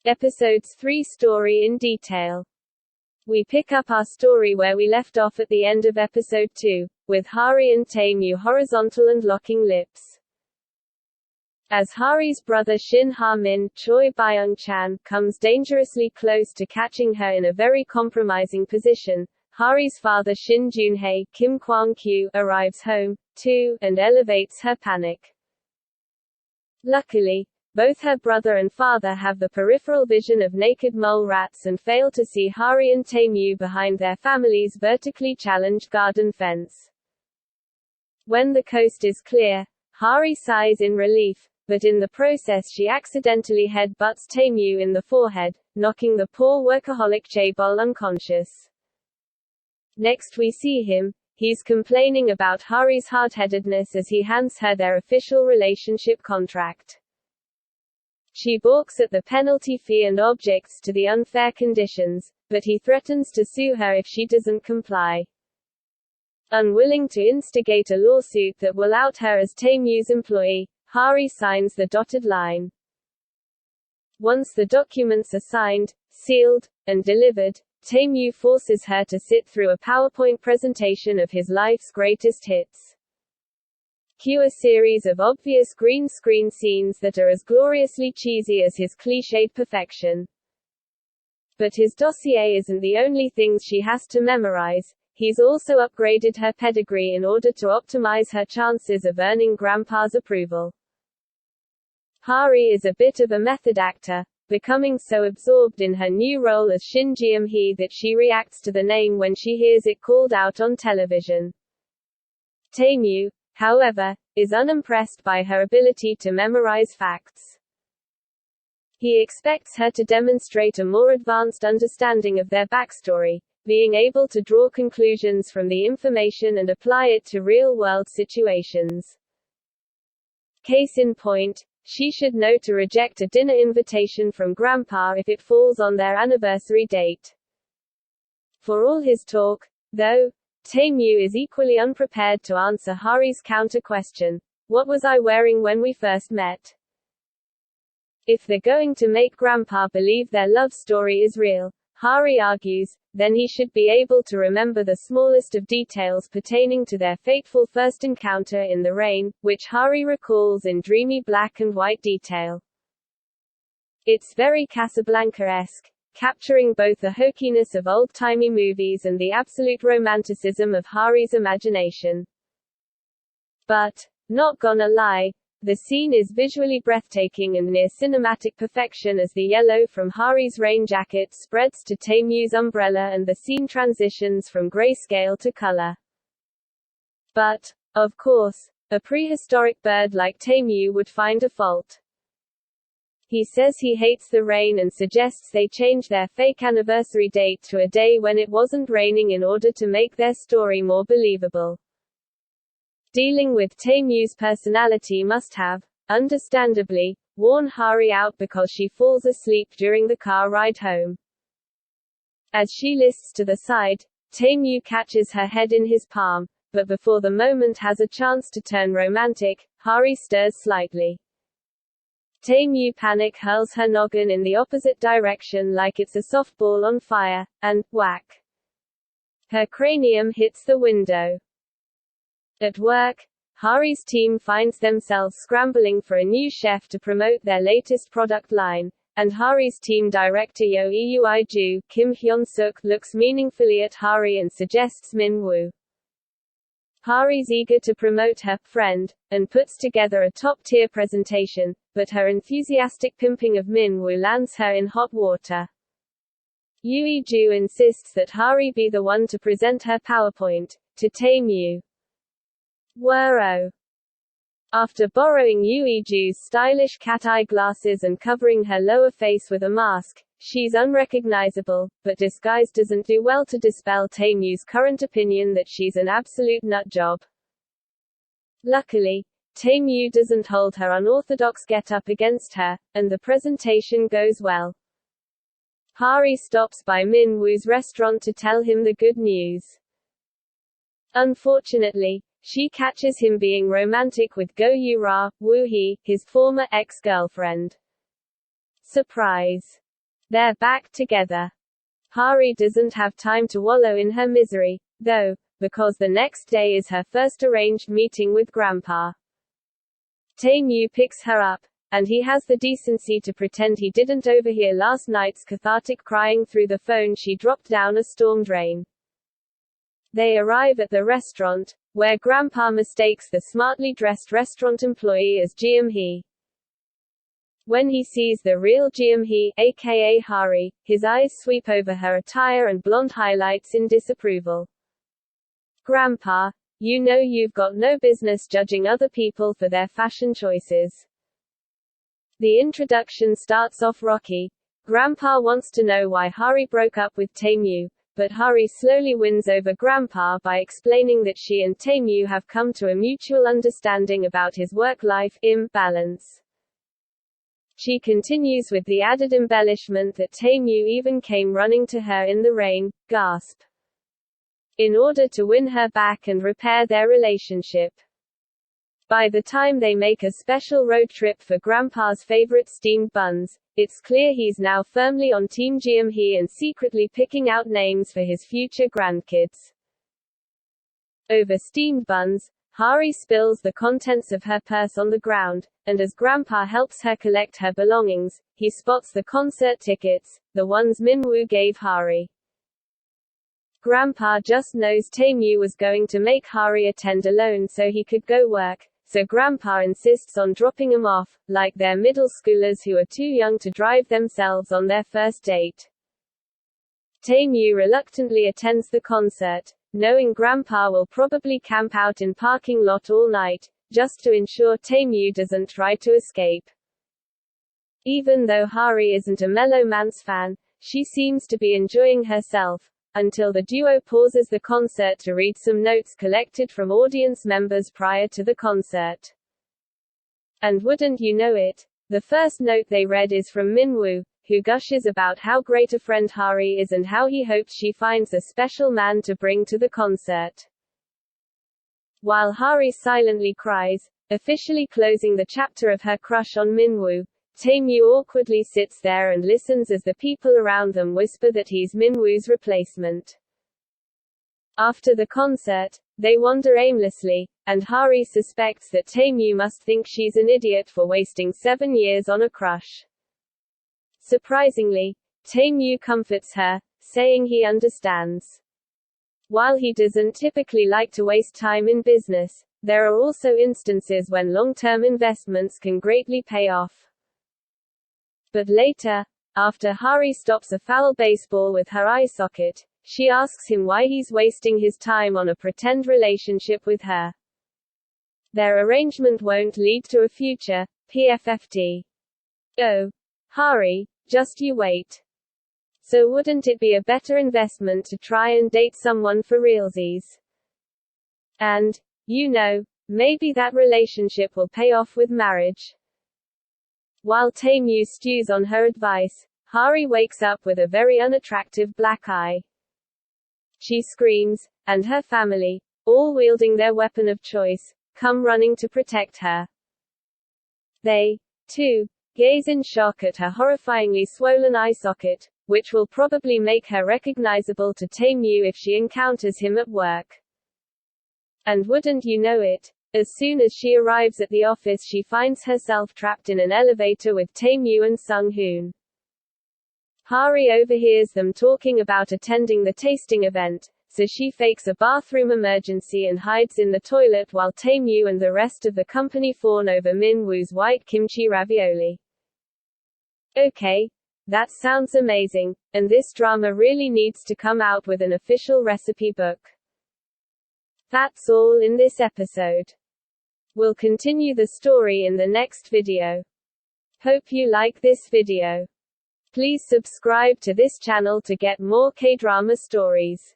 Episodes 3 Story in detail. We pick up our story where we left off at the end of episode 2, with Hari and Taemoo horizontal and locking lips. As Hari's brother Shin Ha-min, Choi Byung-chan, comes dangerously close to catching her in a very compromising position, Hari's father Shin Junhae, Kim Kwang-kyu, arrives home, too, and elevates her panic. Luckily, both her brother and father have the peripheral vision of naked mole rats and fail to see Hari and Taemoo behind their family's vertically challenged garden fence. When the coast is clear, Hari sighs in relief, but in the process she accidentally head-butts Taemoo in the forehead, knocking the poor workaholic Chaebol unconscious. Next we see him. He's complaining about Hari's hard-headedness as he hands her their official relationship contract. She balks at the penalty fee and objects to the unfair conditions, but he threatens to sue her if she doesn't comply. Unwilling to instigate a lawsuit that will out her as Taemoo's employee, Hari signs the dotted line. Once the documents are signed, sealed, and delivered, Taemoo forces her to sit through a PowerPoint presentation of his life's greatest hits. Cue a series of obvious green screen scenes that are as gloriously cheesy as his cliched perfection. But his dossier isn't the only things she has to memorize. He's also upgraded her pedigree in order to optimize her chances of earning Grandpa's approval. Hari is a bit of a method actor, becoming so absorbed in her new role as Shin Ji-hee that she reacts to the name when she hears it called out on television. Taemoo, however, is unimpressed by her ability to memorize facts. He expects her to demonstrate a more advanced understanding of their backstory, being able to draw conclusions from the information and apply it to real-world situations. Case in point, she should know to reject a dinner invitation from Grandpa if it falls on their anniversary date. For all his talk, though, Taemoo is equally unprepared to answer Hari's counter-question, "What was I wearing when we first met?" If they're going to make Grandpa believe their love story is real, Hari argues, then he should be able to remember the smallest of details pertaining to their fateful first encounter in the rain, which Hari recalls in dreamy black and white detail. It's very Casablanca-esque, capturing both the hokiness of old-timey movies and the absolute romanticism of Hari's imagination. But, not gonna lie, the scene is visually breathtaking and near cinematic perfection as the yellow from Hari's rain jacket spreads to Taemoo's umbrella and the scene transitions from grayscale to color. But, of course, a prehistoric bird like Taemoo would find a fault. He says he hates the rain and suggests they change their fake anniversary date to a day when it wasn't raining in order to make their story more believable. Dealing with Taemoo's personality must have, understandably, worn Hari out because she falls asleep during the car ride home. As she lists to the side, Taemoo catches her head in his palm, but before the moment has a chance to turn romantic, Hari stirs slightly. Taemoo panic hurls her noggin in the opposite direction like it's a softball on fire, and, whack! Her cranium hits the window. At work, Hari's team finds themselves scrambling for a new chef to promote their latest product line, and Hari's team director Yo Eui-ju, Kim Hyun-suk, looks meaningfully at Hari and suggests Min-woo. Hari's eager to promote her friend, and puts together a top-tier presentation, but her enthusiastic pimping of Min-woo lands her in hot water. Eui-ju insists that Hari be the one to present her PowerPoint, to Taemoo. Whoa. After borrowing Eui-ju's stylish cat-eye glasses and covering her lower face with a mask, she's unrecognizable, but disguise doesn't do well to dispel Taemoo's current opinion that she's an absolute nutjob. Luckily, Taemoo doesn't hold her unorthodox get-up against her, and the presentation goes well. Hari stops by Min-woo's restaurant to tell him the good news. Unfortunately, she catches him being romantic with Go Yu-ra, Woo-hee, his former ex-girlfriend. Surprise! They're back together. Hari doesn't have time to wallow in her misery, though, because the next day is her first arranged meeting with Grandpa. Tae-Yu picks her up, and he has the decency to pretend he didn't overhear last night's cathartic crying through the phone she dropped down a storm drain. They arrive at the restaurant, where Grandpa mistakes the smartly dressed restaurant employee as Ji-Hee. When he sees the real Ji-Hee, aka Hari, his eyes sweep over her attire and blonde highlights in disapproval. Grandpa, you know you've got no business judging other people for their fashion choices. The introduction starts off rocky. Grandpa wants to know why Hari broke up with Tae-Yu, but Hari slowly wins over Grandpa by explaining that she and Tae-Yu have come to a mutual understanding about his work-life imbalance. She continues with the added embellishment that Tae-Yu even came running to her in the rain, gasp, in order to win her back and repair their relationship. By the time they make a special road trip for Grandpa's favorite steamed buns, it's clear he's now firmly on Team Ji-Hee and secretly picking out names for his future grandkids. Over steamed buns, Hari spills the contents of her purse on the ground, and as Grandpa helps her collect her belongings, he spots the concert tickets, the ones Min-woo gave Hari. Grandpa just knows Tae-Yu was going to make Hari attend alone so he could go work, so Grandpa insists on dropping him off, like they're middle schoolers who are too young to drive themselves on their first date. Tae-Yu reluctantly attends the concert, knowing Grandpa will probably camp out in parking lot all night, just to ensure Tae-Yu doesn't try to escape. Even though Hari isn't a Mellow Man's fan, she seems to be enjoying herself, until the duo pauses the concert to read some notes collected from audience members prior to the concert. And wouldn't you know it, the first note they read is from Min-woo, who gushes about how great a friend Hari is and how he hopes she finds a special man to bring to the concert. While Hari silently cries, officially closing the chapter of her crush on Min-woo, Tae-Yu awkwardly sits there and listens as the people around them whisper that he's Min-woo's replacement. After the concert, they wander aimlessly, and Hari suspects that Tae-Yu must think she's an idiot for wasting 7 years on a crush. Surprisingly, Tae-Yu comforts her, saying he understands. While he doesn't typically like to waste time in business, there are also instances when long-term investments can greatly pay off. But later, after Hari stops a foul baseball with her eye socket, she asks him why he's wasting his time on a pretend relationship with her. Their arrangement won't lead to a future, PFFD. Oh, Hari, just you wait. So wouldn't it be a better investment to try and date someone for realsies? And, you know, maybe that relationship will pay off with marriage. While Tae-Yu stews on her advice, Hari wakes up with a very unattractive black eye. She screams, and her family, all wielding their weapon of choice, come running to protect her. They, too, gaze in shock at her horrifyingly swollen eye socket, which will probably make her recognizable to Tae-Yu if she encounters him at work. And wouldn't you know it, as soon as she arrives at the office she finds herself trapped in an elevator with Tae-Yu and Sung-hoon. Hari overhears them talking about attending the tasting event, so she fakes a bathroom emergency and hides in the toilet while Tae-Yu and the rest of the company fawn over Min-woo's white kimchi ravioli. Okay, that sounds amazing, and this drama really needs to come out with an official recipe book. That's all in this episode. We'll continue the story in the next video. Hope you like this video. Please subscribe to this channel to get more K-drama stories.